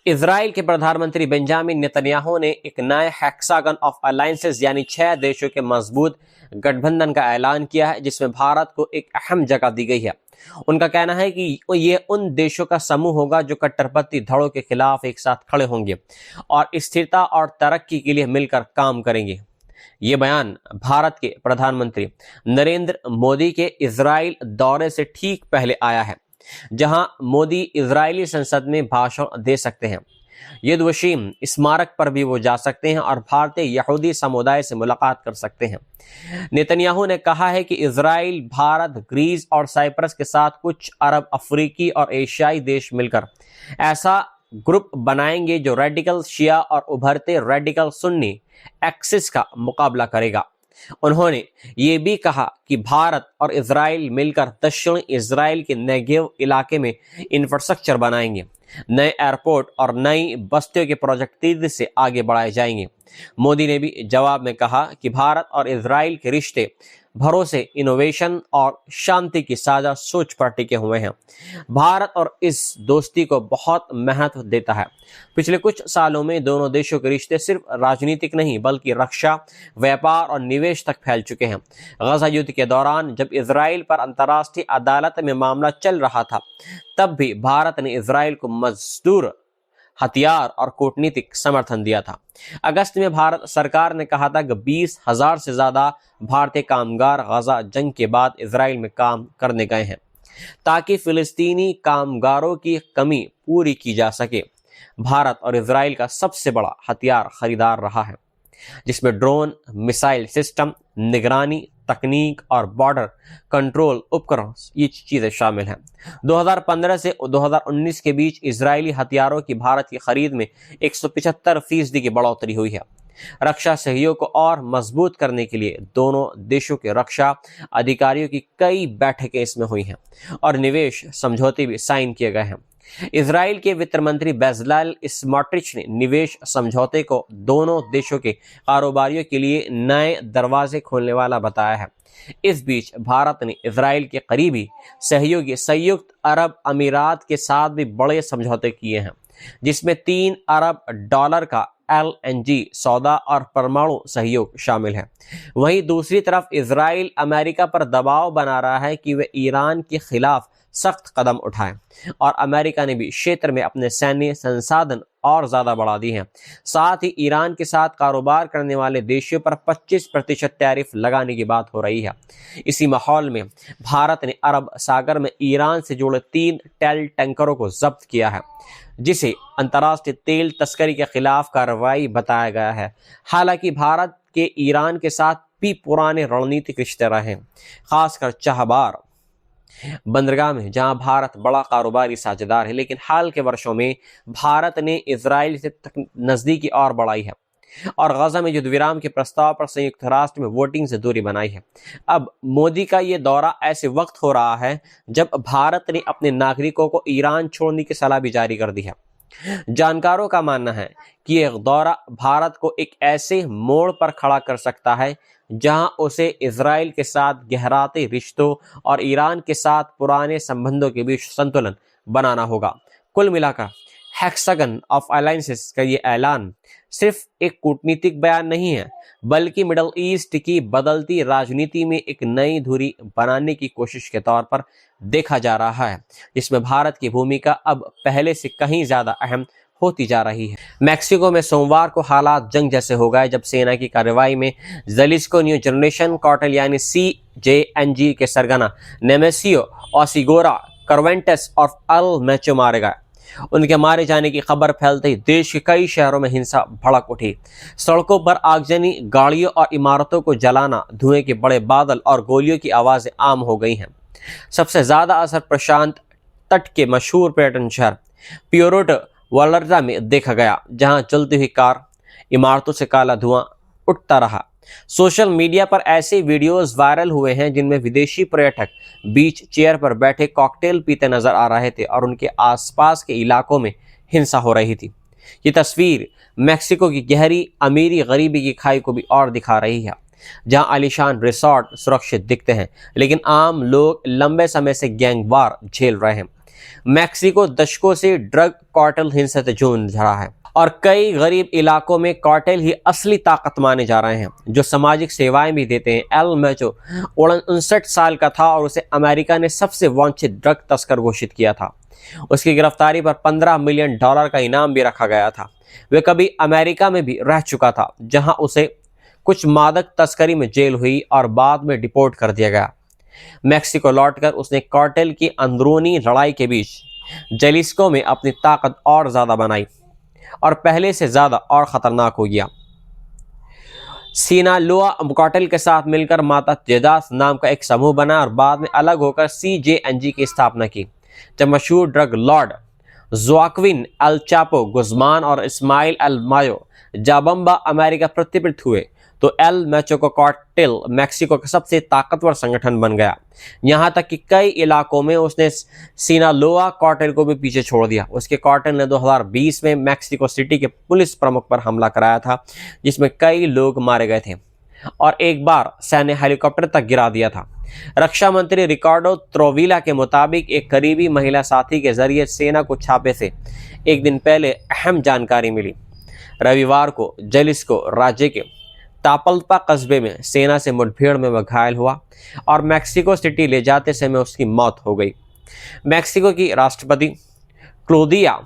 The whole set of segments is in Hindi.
इजराइल के प्रधानमंत्री बेंजामिन नेतन्याहू ने एक नए हेक्सागन ऑफ अलायंसेस यानी 6 देशों के मजबूत गठबंधन का ऐलान किया है, जिसमें भारत को एक अहम जगह दी गई है। उनका कहना है कि ये उन देशों का समूह होगा जो कट्टरपंथी धड़ों के खिलाफ एक साथ खड़े होंगे और स्थिरता और तरक्की के लिए मिलकर काम करेंगे। ये बयान भारत के प्रधानमंत्री नरेंद्र मोदी के इजराइल दौरे से ठीक पहले आया है, जहां मोदी इजरायली संसद में भाषण दे सकते हैं, युद्ध वशीम स्मारक पर भी वो जा सकते हैं और भारतीय यहूदी समुदाय से मुलाकात कर सकते हैं। नेतन्याहू ने कहा है कि इजराइल, भारत, ग्रीस और साइप्रस के साथ कुछ अरब, अफ्रीकी और एशियाई देश मिलकर ऐसा ग्रुप बनाएंगे जो रेडिकल शिया और उभरते रेडिकल सुन्नी एक्सिस का मुकाबला करेगा। उन्होंने ये भी कहा कि भारत और इजराइल मिलकर दक्षिणी इजराइल के नेगेव इलाके में इंफ्रास्ट्रक्चर बनाएंगे, नए एयरपोर्ट और नई बस्तियों के प्रोजेक्ट तेजी से आगे बढ़ाए जाएंगे। मोदी ने भी जवाब में कहा कि भारत और इजराइल के रिश्ते भरोसे, इनोवेशन और शांति की साझा सोच पर टिके हुए हैं। भारत और इस दोस्ती को बहुत महत्व देता है। पिछले कुछ सालों में दोनों देशों के रिश्ते सिर्फ राजनीतिक नहीं बल्कि रक्षा, व्यापार और निवेश तक फैल चुके हैं। गजा युद्ध के दौरान जब इजराइल पर अंतर्राष्ट्रीय अदालत में मामला चल रहा था, तब भी भारत ने इजराइल को मजदूर, हथियार और कूटनीतिक समर्थन दिया था। अगस्त में भारत सरकार ने कहा था कि 20,000 से ज्यादा भारतीय कामगार गजा जंग के बाद इजराइल में काम करने गए हैं, ताकि फिलिस्तीनी कामगारों की कमी पूरी की जा सके। भारत और इजराइल का सबसे बड़ा हथियार खरीदार रहा है, जिसमें ड्रोन, मिसाइल सिस्टम, निगरानी तकनीक और बॉर्डर कंट्रोल उपकरण ये चीजें शामिल हैं। 2015 से 2019 के बीच इजरायली हथियारों की भारत की खरीद में 175% की बढ़ोतरी हुई है। रक्षा सहयोग को और मजबूत करने के लिए दोनों देशों के रक्षा अधिकारियों की कई बैठकें इसमें हुई हैं और निवेश समझौते भी साइन किए गए हैं। इजराइल के वित्त मंत्री बेजलाल स्मोट्रिच ने निवेश समझौते को दोनों देशों के कारोबारियों के लिए नए दरवाजे खोलने वाला बताया है। इस बीच भारत ने इजराइल के करीबी सहयोगी संयुक्त अरब अमीरात के साथ भी बड़े समझौते किए हैं, जिसमें $3 अरब का LNG सौदा और परमाणु सहयोग शामिल है। वहीं दूसरी तरफ इजराइल अमेरिका पर दबाव बना रहा है कि वे ईरान के खिलाफ सख्त कदम उठाएं और अमेरिका ने भी क्षेत्र में अपने सैन्य संसाधन और ज्यादा बढ़ा दी हैं। साथ ही ईरान के साथ कारोबार करने वाले देशों पर 25% टैरिफ लगाने की बात हो रही है। इसी माहौल में भारत ने अरब सागर में ईरान से जुड़े 3 तेल टैंकरों को जब्त किया है, जिसे अंतर्राष्ट्रीय तेल तस्करी के खिलाफ कार्रवाई बताया गया है। हालांकि भारत के ईरान के साथ भी पुराने रणनीतिक रिश्ते रहे, खासकर चाहबार बंदरगाह में, जहां भारत बड़ा कारोबारी साझेदार है। लेकिन हाल के वर्षों में भारत ने इजराइल से नजदीकी और बढ़ाई है और गजा में युद्ध विराम के प्रस्ताव पर संयुक्त राष्ट्र में वोटिंग से दूरी बनाई है। अब मोदी का ये दौरा ऐसे वक्त हो रहा है जब भारत ने अपने नागरिकों को ईरान छोड़ने की सलाह भी जारी कर दी है। जानकारों का मानना है कि यह दौरा भारत को एक ऐसे मोड़ पर खड़ा कर सकता है जहां उसे इजराइल के साथ गहराते रिश्तों और ईरान के साथ पुराने संबंधों के बीच संतुलन बनाना होगा। कुल मिलाकर हेक्सागन ऑफ अलायंसेस का ये ऐलान सिर्फ एक कूटनीतिक बयान नहीं है, बल्कि मिडल ईस्ट की बदलती राजनीति में एक नई धुरी बनाने की कोशिश के तौर पर देखा जा रहा है, जिसमें भारत की भूमिका अब पहले से कहीं ज्यादा अहम होती जा रही है। मैक्सिको में सोमवार को हालात जंग जैसे हो गए जब सेना की कार्रवाई में जलिस्को न्यू जनरेशन कार्टेल यानी CJNG के सरगना नेमेसियो ओसिगोरा कार्वेंटेस और अल मैचो मारे गए। उनके मारे जाने की खबर फैलते ही देश के कई शहरों में हिंसा भड़क उठी। सड़कों पर आगजनी, गाड़ियों और इमारतों को जलाना, धुएं के बड़े बादल और गोलियों की आवाजें आम हो गई हैं। सबसे ज्यादा असर प्रशांत तट के मशहूर पर्यटन शहर प्योर्टो वालर्टा में देखा गया, जहां चलती हुई कार, इमारतों से काला धुआं उठता रहा। सोशल मीडिया पर ऐसे वीडियोस वायरल हुए हैं जिनमें विदेशी पर्यटक बीच चेयर पर बैठे कॉकटेल पीते नजर आ रहे थे और उनके आसपास के इलाकों में हिंसा हो रही थी। ये तस्वीर मैक्सिको की गहरी अमीरी गरीबी की खाई को भी और दिखा रही है, जहां आलीशान रिसोर्ट सुरक्षित दिखते हैं लेकिन आम लोग लंबे समय से गैंगवार झेल रहे हैं। मैक्सिको दशकों से ड्रग कार्टेल हिंसा से जूझ रहा है और कई गरीब इलाकों में कार्टेल ही असली ताकत माने जा रहे हैं, जो सामाजिक सेवाएं भी देते हैं। एल मैचो 59 साल का था और उसे अमेरिका ने सबसे वांछित ड्रग तस्कर घोषित किया था। उसकी गिरफ्तारी पर $15 मिलियन का इनाम भी रखा गया था। वे कभी अमेरिका में भी रह चुका था, जहां उसे कुछ मादक तस्करी में जेल हुई और बाद में डिपोर्ट कर दिया गया। मैक्सिको लौटकर उसने कार्टेल की अंदरूनी लड़ाई के बीच जलिस्को में अपनी ताकत और ज्यादा बनाई और पहले से ज्यादा और खतरनाक हो गया। सिनालोआ कार्टेल के साथ मिलकर माता जेदास नाम का एक समूह बना और बाद में अलग होकर CJNG की स्थापना की। जब मशहूर drug Lord Joaquin El Chapo Guzman और इस्माइल एल मायो जाबम्बा अमेरिका प्रत्यावर्तित हुए तो एल मैचो को कार्टेल मैक्सिको का सबसे ताकतवर संगठन बन गया। यहाँ तक कि कई इलाकों में उसने सिनालोआ कार्टेल को भी पीछे छोड़ दिया। उसके कार्टेल ने 2020 में मैक्सिको सिटी के पुलिस प्रमुख पर हमला कराया था, जिसमें कई लोग मारे गए थे और एक बार सैन्य हेलीकॉप्टर तक गिरा दिया था। रक्षा मंत्री रिकार्डो त्रोविला के मुताबिक एक करीबी महिला साथी के जरिए सेना को छापे से एक दिन पहले अहम जानकारी मिली। रविवार को जलिस्को राज्य के तापल्पा कस्बे में सेना से मुठभेड़ में वह घायल हुआ और मैक्सिको सिटी ले जाते समय उसकी मौत हो गई। मैक्सिको की राष्ट्रपति क्लोदिया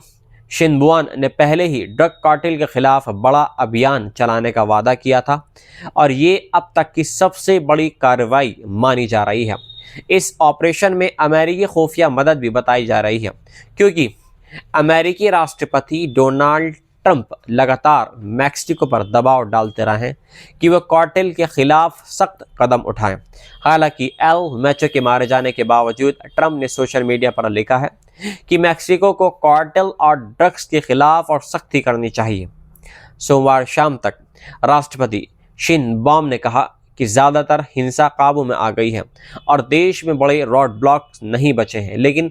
शिनबुआन ने पहले ही ड्रग कार्टेल के खिलाफ बड़ा अभियान चलाने का वादा किया था और ये अब तक की सबसे बड़ी कार्रवाई मानी जा रही है। इस ऑपरेशन में अमेरिकी खुफिया मदद भी बताई जा रही है, क्योंकि अमेरिकी राष्ट्रपति डोनाल्ड ट्रंप लगातार मैक्सिको पर दबाव डालते रहे हैं कि वह कार्टेल के खिलाफ सख्त कदम उठाएं। हालांकि एल मैचो के मारे जाने के बावजूद ट्रंप ने सोशल मीडिया पर लिखा है कि मैक्सिको को कार्टेल और ड्रग्स के खिलाफ और सख्ती करनी चाहिए। सोमवार शाम तक राष्ट्रपति शिनबॉम ने कहा कि ज़्यादातर हिंसा काबू में आ गई है और देश में बड़े रोड ब्लॉक्स नहीं बचे हैं, लेकिन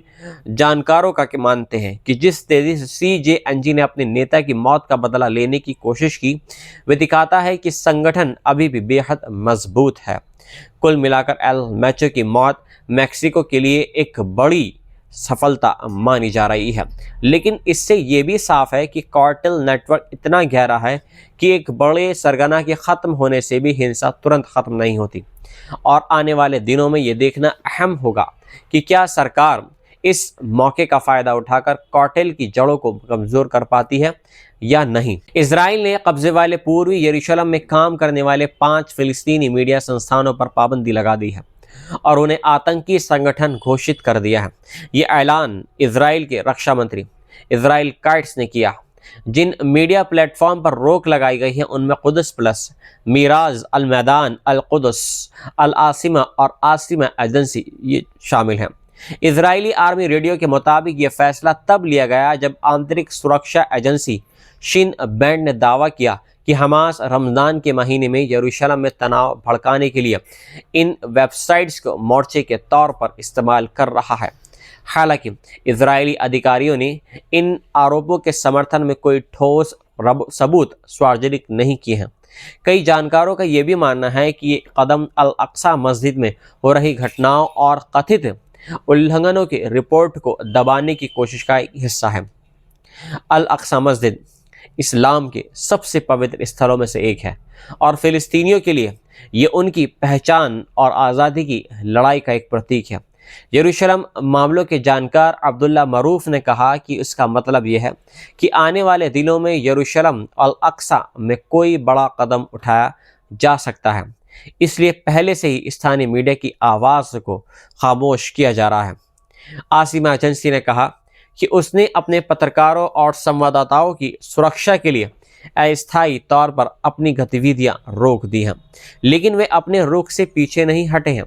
जानकारों का मानते हैं कि जिस तेज़ी से CJNG ने अपने नेता की मौत का बदला लेने की कोशिश की, वह दिखाता है कि संगठन अभी भी बेहद मजबूत है। कुल मिलाकर एल मैचो की मौत मैक्सिको के लिए एक बड़ी सफलता मानी जा रही है, लेकिन इससे ये भी साफ है कि कार्टेल नेटवर्क इतना गहरा है कि एक बड़े सरगना के ख़त्म होने से भी हिंसा तुरंत ख़त्म नहीं होती और आने वाले दिनों में ये देखना अहम होगा कि क्या सरकार इस मौके का फ़ायदा उठाकर कार्टेल की जड़ों को कमज़ोर कर पाती है या नहीं। इजराइल ने कब्जे वाले पूर्वी यरूशलेम में काम करने वाले 5 फिलिस्तीनी मीडिया संस्थानों पर पाबंदी लगा दी है और उन्हें आतंकी संगठन घोषित कर दिया है। ये ऐलान इजराइल के रक्षा मंत्री इजराइल काइट्स ने किया। जिन मीडिया प्लेटफॉर्म पर रोक लगाई गई है उनमें कुदस प्लस, मीराज, अल मैदान, अल कुदस, अल आसिमा और आसिमा एजेंसी ये शामिल हैं। इजरायली आर्मी रेडियो के मुताबिक ये फैसला तब लिया गया जब आंतरिक सुरक्षा एजेंसी शिन बैंड ने दावा किया कि हमास रमज़ान के महीने में यरूशलेम में तनाव भड़काने के लिए इन वेबसाइट्स को मोर्चे के तौर पर इस्तेमाल कर रहा है। हालांकि इजरायली अधिकारियों ने इन आरोपों के समर्थन में कोई ठोस सबूत सार्वजनिक नहीं किए हैं। कई जानकारों का ये भी मानना है कि ये कदम अल अक्सा मस्जिद में हो रही घटनाओं और कथित उल्लंघनों की रिपोर्ट को दबाने की कोशिश का एक हिस्सा है। अल अक्सा मस्जिद इस्लाम के सबसे पवित्र स्थलों में से एक है और फिलिस्तीनियों के लिए ये उनकी पहचान और आज़ादी की लड़ाई का एक प्रतीक है। यरूशलेम मामलों के जानकार अब्दुल्ला मरूफ ने कहा कि इसका मतलब यह है कि आने वाले दिनों में यरूशलेम अल अक्सा में कोई बड़ा कदम उठाया जा सकता है, इसलिए पहले से ही स्थानीय मीडिया की आवाज़ को खामोश किया जा रहा है। आसिमा एजेंसी ने कहा कि उसने अपने पत्रकारों और संवाददाताओं की सुरक्षा के लिए अस्थायी तौर पर अपनी गतिविधियां रोक दी हैं, लेकिन वे अपने रुख से पीछे नहीं हटे हैं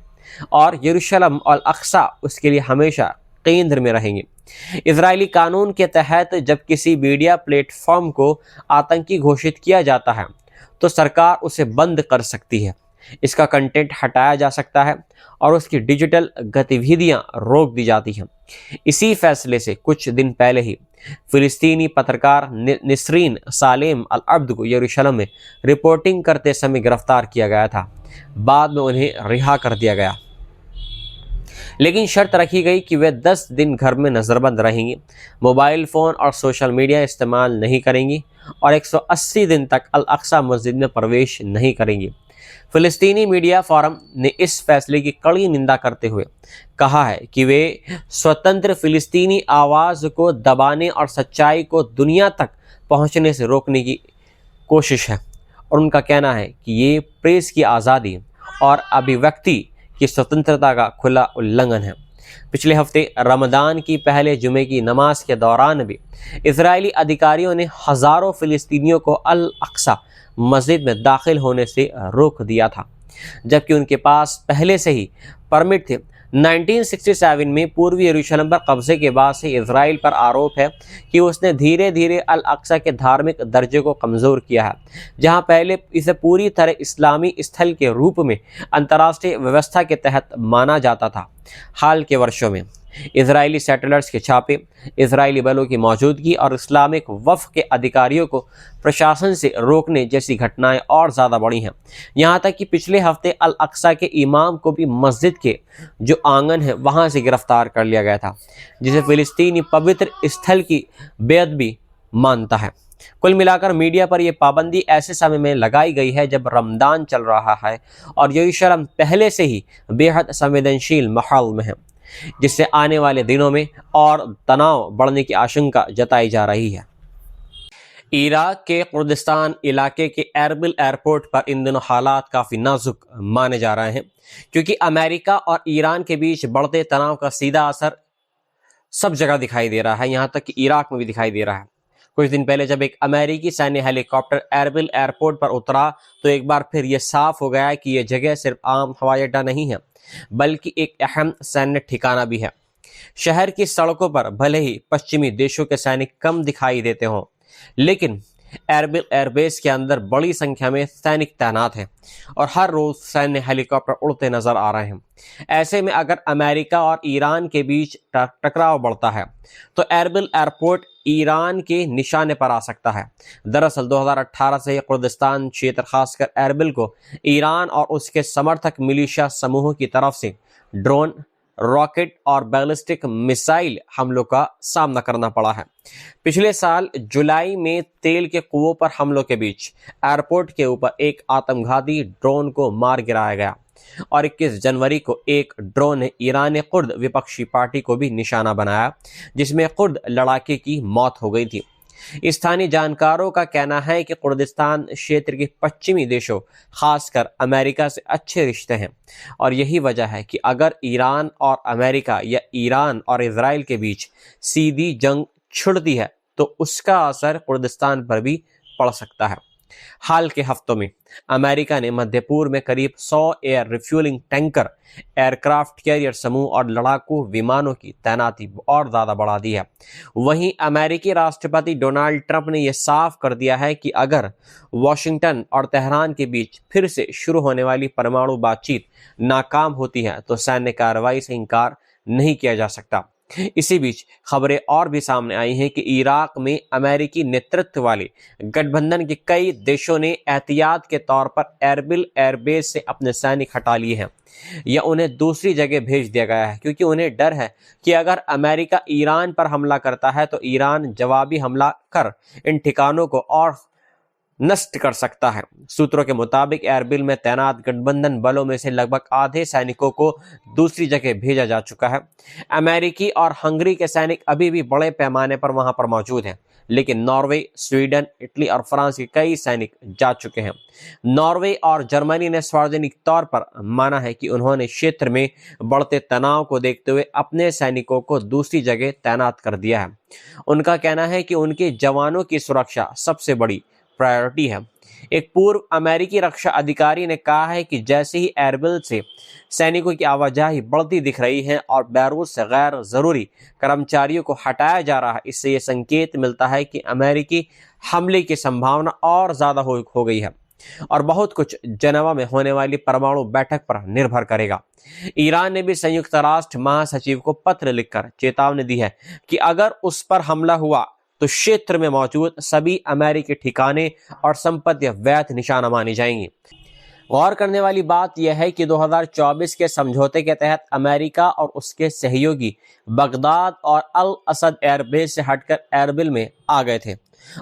और यरूशलेम और अक्सा उसके लिए हमेशा केंद्र में रहेंगे। इजरायली कानून के तहत जब किसी मीडिया प्लेटफॉर्म को आतंकी घोषित किया जाता है तो सरकार उसे बंद कर सकती है, इसका कंटेंट हटाया जा सकता है और उसकी डिजिटल गतिविधियां रोक दी जाती हैं। इसी फैसले से कुछ दिन पहले ही फिलिस्तीनी पत्रकार निसरीन सालेम अल अब्द को यरूशलेम में रिपोर्टिंग करते समय गिरफ्तार किया गया था, बाद में उन्हें रिहा कर दिया गया। लेकिन शर्त रखी गई कि वे 10 दिन घर में नज़रबंद रहेंगी, मोबाइल फ़ोन और सोशल मीडिया इस्तेमाल नहीं करेंगी और 180 दिन तक अल अक्सा मस्जिद में प्रवेश नहीं करेंगी। फ़िलिस्तीनी मीडिया फोरम ने इस फैसले की कड़ी निंदा करते हुए कहा है कि वे स्वतंत्र फ़िलिस्तीनी आवाज़ को दबाने और सच्चाई को दुनिया तक पहुंचने से रोकने की कोशिश है, और उनका कहना है कि ये प्रेस की आज़ादी और अभिव्यक्ति की स्वतंत्रता का खुला उल्लंघन है। पिछले हफ्ते रमज़ान की पहले जुमे की नमाज के दौरान भी इजरायली अधिकारियों ने हज़ारों फ़िलिस्तीनियों को अल अक्सा मस्जिद में दाखिल होने से रोक दिया था, जबकि उनके पास पहले से ही परमिट थे। 1967 में पूर्वी यरूशलेम पर कब्जे के बाद से इजराइल पर आरोप है कि उसने धीरे धीरे अल अक्सा के धार्मिक दर्जे को कमज़ोर किया है, जहां पहले इसे पूरी तरह इस्लामी स्थल के रूप में अंतर्राष्ट्रीय व्यवस्था के तहत माना जाता था। हाल के वर्षों में इजरायली सेटलर्स के छापे, इजरायली बलों की मौजूदगी और इस्लामिक वफ़ के अधिकारियों को प्रशासन से रोकने जैसी घटनाएं और ज़्यादा बढ़ी हैं। यहाँ तक कि पिछले हफ्ते अल अक्सा के इमाम को भी मस्जिद के जो आंगन है वहाँ से गिरफ्तार कर लिया गया था, जिसे फ़िलिस्तीनी पवित्र स्थल की बेअदबी मानता है। कुल मिलाकर मीडिया पर यह पाबंदी ऐसे समय में लगाई गई है जब रमज़ान चल रहा है और यरूशलेम पहले से ही बेहद संवेदनशील माहौल में है, जिससे आने वाले दिनों में और तनाव बढ़ने की आशंका जताई जा रही है। इराक के कुर्दिस्तान इलाके के एरबिल एयरपोर्ट पर इन दिनों हालात काफ़ी नाजुक माने जा रहे हैं, क्योंकि अमेरिका और ईरान के बीच बढ़ते तनाव का सीधा असर सब जगह दिखाई दे रहा है, यहाँ तक कि इराक में भी दिखाई दे रहा है। कुछ दिन पहले जब एक अमेरिकी सैन्य हेलीकॉप्टर एरबिल एयरपोर्ट पर उतरा तो एक बार फिर यह साफ हो गया कि यह जगह सिर्फ आम हवाई अड्डा नहीं है, बल्कि एक अहम सैन्य ठिकाना भी है। शहर की सड़कों पर भले ही पश्चिमी देशों के सैनिक कम दिखाई देते हों, लेकिन एरबिल एयरबेस के अंदर बड़ी संख्या में सैनिक तैनात हैं और हर रोज सैन्य हेलीकॉप्टर उड़ते नजर आ रहे हैं। ऐसे में अगर अमेरिका और ईरान के बीच टकराव बढ़ता है तो एरबिल एयरपोर्ट ईरान के निशाने पर आ सकता है। दरअसल 2018 से कुर्दिस्तान क्षेत्र खासकर एरबिल को ईरान और उसके समर्थक मिलिशिया समूहों की तरफ से ड्रोन, रॉकेट और बैलिस्टिक मिसाइल हमलों का सामना करना पड़ा है। पिछले साल जुलाई में तेल के कुओं पर हमलों के बीच एयरपोर्ट के ऊपर एक आत्मघाती ड्रोन को मार गिराया गया और 21 जनवरी को एक ड्रोन ने ईरान कुर्द विपक्षी पार्टी को भी निशाना बनाया, जिसमें कुर्द लड़ाके की मौत हो गई थी। स्थानीय जानकारों का कहना है कि कुर्दिस्तान क्षेत्र के पश्चिमी देशों खासकर अमेरिका से अच्छे रिश्ते हैं और यही वजह है कि अगर ईरान और अमेरिका या ईरान और इजराइल के बीच सीधी जंग छिड़ती है तो उसका असर कुर्दिस्तान पर भी पड़ सकता है। हाल के हफ्तों में अमेरिका ने मध्य पूर्व में करीब 100 air refuelling tanker, aircraft carrier समूह और लड़ाकू विमानों की तैनाती और ज़्यादा बढ़ा दी है। वहीं अमेरिकी राष्ट्रपति डोनाल्ड ट्रंप ने यह साफ कर दिया है कि अगर वॉशिंगटन और तेहरान के बीच फिर से शुरू होने वाली परमाणु बातचीत नाकाम होती है तो सैन्य कार्रवाई से इनकार नहीं किया जा सकता। इसी बीच खबरें और भी सामने आई हैं कि इराक में अमेरिकी नेतृत्व वाले गठबंधन के कई देशों ने एहतियात के तौर पर एरबिल एयरबेस से अपने सैनिक हटा लिए हैं या उन्हें दूसरी जगह भेज दिया गया है, क्योंकि उन्हें डर है कि अगर अमेरिका ईरान पर हमला करता है तो ईरान जवाबी हमला कर इन ठिकानों को और नष्ट कर सकता है। सूत्रों के मुताबिक एरबिल में तैनात गठबंधन बलों में से लगभग आधे सैनिकों को दूसरी जगह भेजा जा चुका है। अमेरिकी और हंगरी के सैनिक अभी भी बड़े पैमाने पर वहां पर मौजूद हैं, लेकिन नॉर्वे, स्वीडन, इटली और फ्रांस के कई सैनिक जा चुके हैं। नॉर्वे और जर्मनी ने सार्वजनिक तौर पर माना है कि उन्होंने क्षेत्र में बढ़ते तनाव को देखते हुए अपने सैनिकों को दूसरी जगह तैनात कर दिया है। उनका कहना है कि उनके जवानों की सुरक्षा सबसे बड़ी प्रायोरिटी है। एक पूर्व अमेरिकी रक्षा अधिकारी ने कहा है कि जैसे ही एरबिल से सैनिकों की आवाजाही बढ़ती दिख रही है और बैरूत से गैर जरूरी कर्मचारियों को हटाया जा रहा है, इससे यह संकेत मिलता है कि अमेरिकी हमले की संभावना और ज्यादा हो गई है और बहुत कुछ जेनेवा में होने वाली परमाणु बैठक पर निर्भर करेगा। ईरान ने भी संयुक्त राष्ट्र महासचिव को पत्र लिखकर चेतावनी दी है कि अगर उस पर हमला हुआ तो क्षेत्र में मौजूद सभी अमेरिकी ठिकाने और संपत्तियां वैध निशाना मानी जाएंगी। गौर करने वाली बात यह है कि 2024 के समझौते के तहत अमेरिका और उसके सहयोगी बगदाद और अल असद एयरबेस से हटकर एरबिल में आ गए थे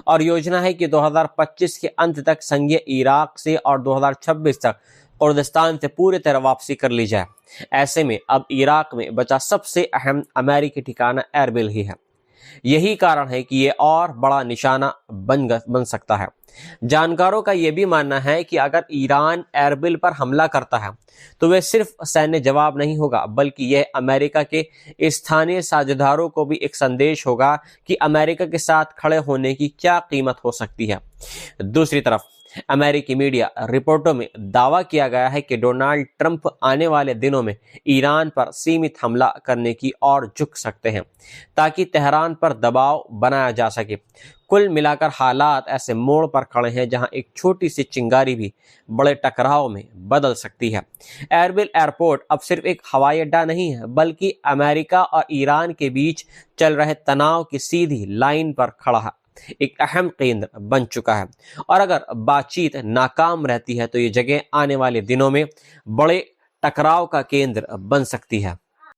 और योजना है कि 2025 के अंत तक संघीय इराक से और 2026 तक कुर्दिस्तान से पूरी तरह वापसी कर ली जाए। ऐसे में अब इराक में बचा सबसे अहम अमेरिकी ठिकाना एरबिल ही है। यही कारण है कि ये और बड़ा निशाना बन सकता है। जानकारों का यह भी मानना है कि अगर ईरान एरबिल पर हमला करता है तो वह सिर्फ सैन्य जवाब नहीं होगा, बल्कि यह अमेरिका के स्थानीय साझेदारों को भी एक संदेश होगा कि अमेरिका के साथ खड़े होने की क्या कीमत हो सकती है। दूसरी तरफ अमेरिकी मीडिया रिपोर्टों में दावा किया गया है कि डोनाल्ड ट्रंप आने वाले दिनों में ईरान पर सीमित हमला करने की ओर झुक सकते हैं ताकि तेहरान पर दबाव बनाया जा सके। कुल मिलाकर हालात ऐसे मोड़ पर खड़े हैं जहां एक छोटी सी चिंगारी भी बड़े टकराव में बदल सकती है। एरबिल एयरपोर्ट अब सिर्फ एक हवाई अड्डा नहीं है, बल्कि अमेरिका और ईरान के बीच चल रहे तनाव की सीधी लाइन पर खड़ा है, एक अहम केंद्र बन चुका है। और अगर बातचीत नाकाम रहती है तो ये जगह आने वाले दिनों में बड़े टकराव का केंद्र बन सकती है।